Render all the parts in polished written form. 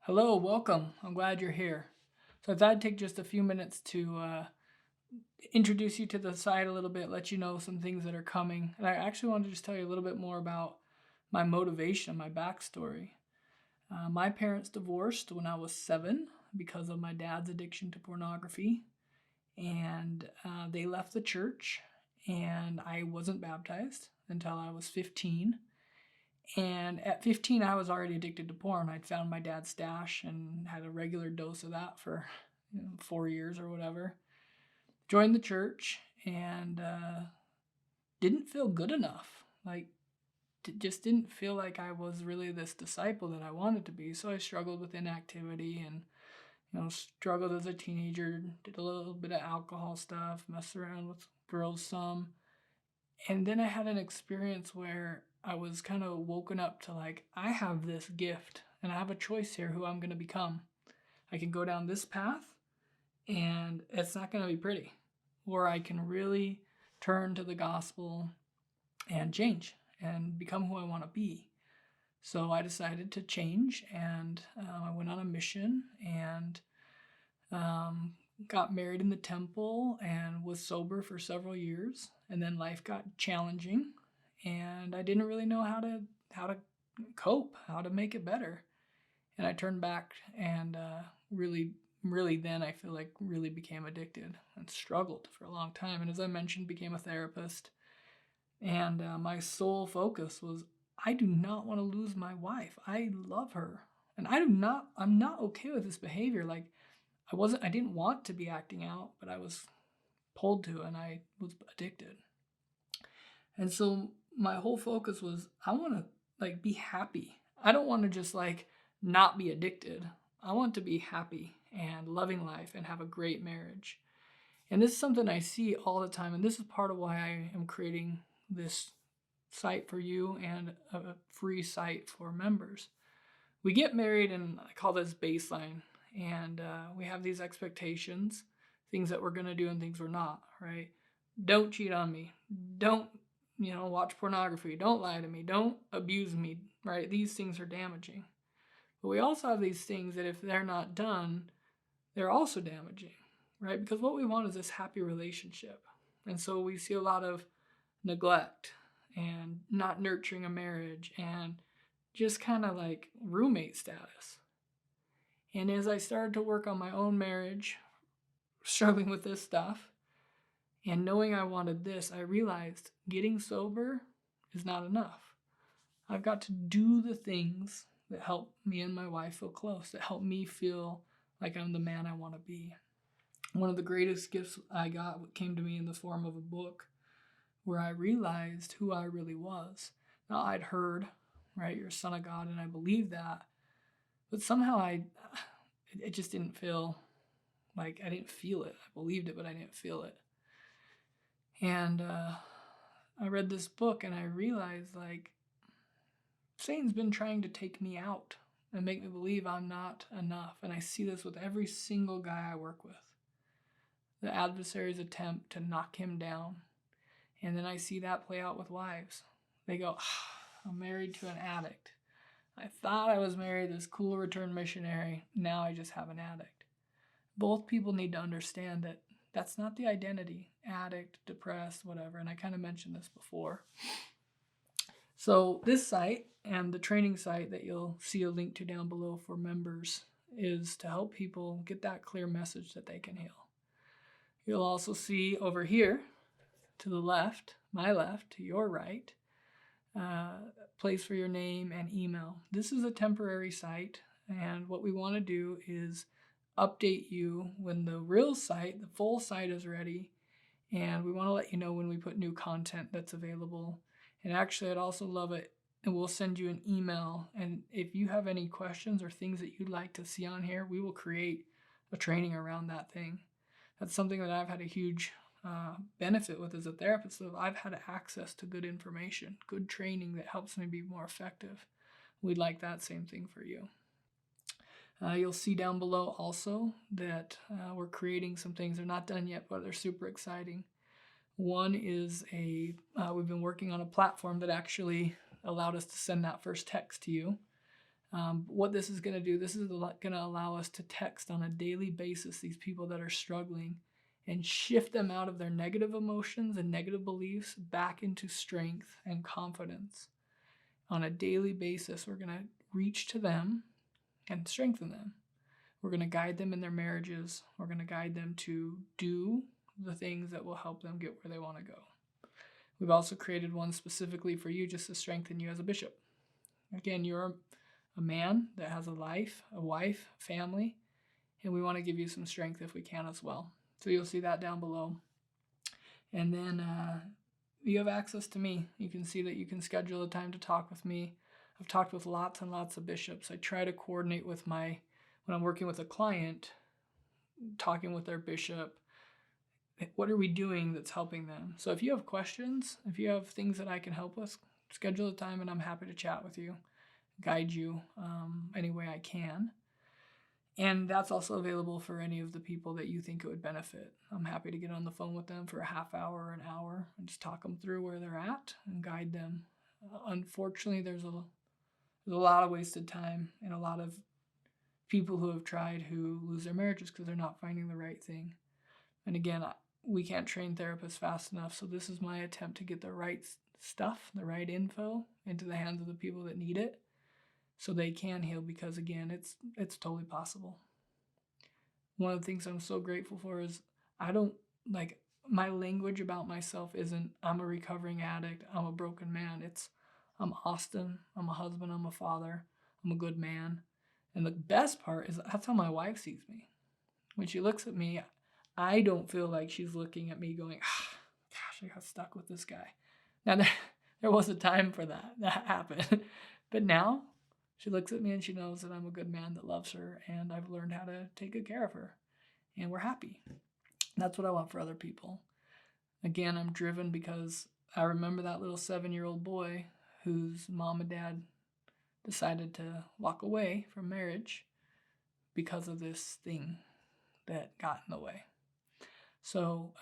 Hello, welcome. I'm glad you're here. So I thought I'd take just a few minutes to introduce you to the site a little bit, let you know some things that are coming. And I actually wanted to just tell you a little bit more about my motivation, my backstory. My parents divorced when I was 7 because of my dad's addiction to pornography, and they left the church, and I wasn't baptized until I was 15. And at 15, I was already addicted to porn. I'd found my dad's stash and had a regular dose of that for 4 years or whatever. Joined the church and didn't feel good enough. Just didn't feel like I was really this disciple that I wanted to be. So I struggled with inactivity and struggled as a teenager. Did a little bit of alcohol stuff, messed around with girls some, and then I had an experience where I was kind of woken up to like, I have this gift and I have a choice here who I'm going to become. I can go down this path and it's not going to be pretty, or I can really turn to the gospel and change and become who I want to be. So I decided to change, and I went on a mission and um, got married in the temple and was sober for several years. And then life got challenging, and I didn't really know how to cope, how to make it better. And I turned back and really then I feel like really became addicted and struggled for a long time. And as I mentioned, became a therapist. And my sole focus was I do not want to lose my wife. I love her, and I'm not okay with this behavior. Like I didn't want to be acting out, but I was pulled to, and I was addicted. And so my whole focus was I want to like be happy. I don't want to just like not be addicted. I want to be happy and loving life and have a great marriage. And this is something I see all the time, and this is part of why I am creating this site for you and a free site for members. We get married, and I call this baseline, and we have these expectations, things that we're going to do and things we're not, right? Don't cheat on me. Don't, watch pornography. Don't lie to me. Don't abuse me, right? These things are damaging. But we also have these things that if they're not done, they're also damaging, right? Because what we want is this happy relationship. And so we see a lot of neglect and not nurturing a marriage and just kind of like roommate status. And as I started to work on my own marriage, struggling with this stuff, and knowing I wanted this, I realized getting sober is not enough. I've got to do the things that help me and my wife feel close, that help me feel like I'm the man I want to be. One of the greatest gifts I got came to me in the form of a book where I realized who I really was. Now, I'd heard, right, you're a son of God, and I believed that, but somehow it just didn't feel like I didn't feel it. I believed it, but I didn't feel it. And I read this book and I realized like Satan's been trying to take me out and make me believe I'm not enough. And I see this with every single guy I work with. The adversary's attempt to knock him down. And then I see that play out with wives. They go, I'm married to an addict. I thought I was married to this cool return missionary. Now I just have an addict. Both people need to understand that that's not the identity. Addict, depressed, whatever. And I kind of mentioned this before. So this site and the training site that you'll see a link to down below for members is to help people get that clear message that they can heal. You'll also see over here to the left, my left, to your right, place for your name and email. This is a temporary site, and what we want to do is update you when the real site, the full site is ready, and we want to let you know when we put new content that's available. And actually, I'd also love it, and we'll send you an email, and if you have any questions or things that you'd like to see on here, we will create a training around that thing. That's something that I've had a huge benefit with as a therapist. So I've had access to good information, good training that helps me be more effective. We'd like that same thing for you. You'll see down below also that we're creating some things. They're not done yet, but they're super exciting. One is we've been working on a platform that actually allowed us to send that first text to you. What this is going to do, this is going to allow us to text on a daily basis these people that are struggling and shift them out of their negative emotions and negative beliefs back into strength and confidence. On a daily basis, we're going to reach to them and strengthen them. We're going to guide them in their marriages. We're going to guide them to do the things that will help them get where they want to go. We've also created one specifically for you just to strengthen you as a bishop. Again, you're a man that has a life, a wife, family, and we want to give you some strength if we can as well. So you'll see that down below. And then you have access to me. You can see that you can schedule a time to talk with me. I've talked with lots and lots of bishops. I try to coordinate with when I'm working with a client, talking with their bishop, what are we doing that's helping them? So if you have questions, if you have things that I can help with, schedule a time and I'm happy to chat with you, guide you any way I can. And that's also available for any of the people that you think it would benefit. I'm happy to get on the phone with them for a half hour or an hour and just talk them through where they're at and guide them. Unfortunately, there's a lot of wasted time and a lot of people who have tried who lose their marriages because they're not finding the right thing. And again, we can't train therapists fast enough, so this is my attempt to get the right stuff, the right info into the hands of the people that need it so they can heal, because again, it's totally possible. One of the things I'm so grateful for is my language about myself isn't I'm a recovering addict, I'm a broken man. It's I'm Austin, I'm a husband, I'm a father, I'm a good man. And the best part is that's how my wife sees me. When she looks at me, I don't feel like she's looking at me going, gosh, I got stuck with this guy. Now, there was a time for that happened. But now, she looks at me and she knows that I'm a good man that loves her, and I've learned how to take good care of her. And we're happy. That's what I want for other people. Again, I'm driven because I remember that little 7-year-old boy whose mom and dad decided to walk away from marriage because of this thing that got in the way. So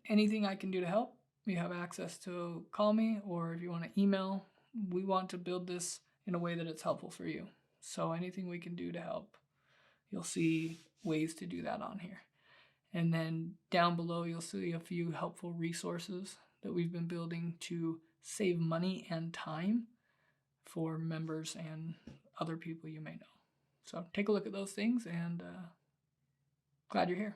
anything I can do to help, you have access to call me, or if you want to email, we want to build this in a way that it's helpful for you. So anything we can do to help, you'll see ways to do that on here. And then down below, you'll see a few helpful resources that we've been building to save money and time for members and other people you may know. So take a look at those things, and glad you're here.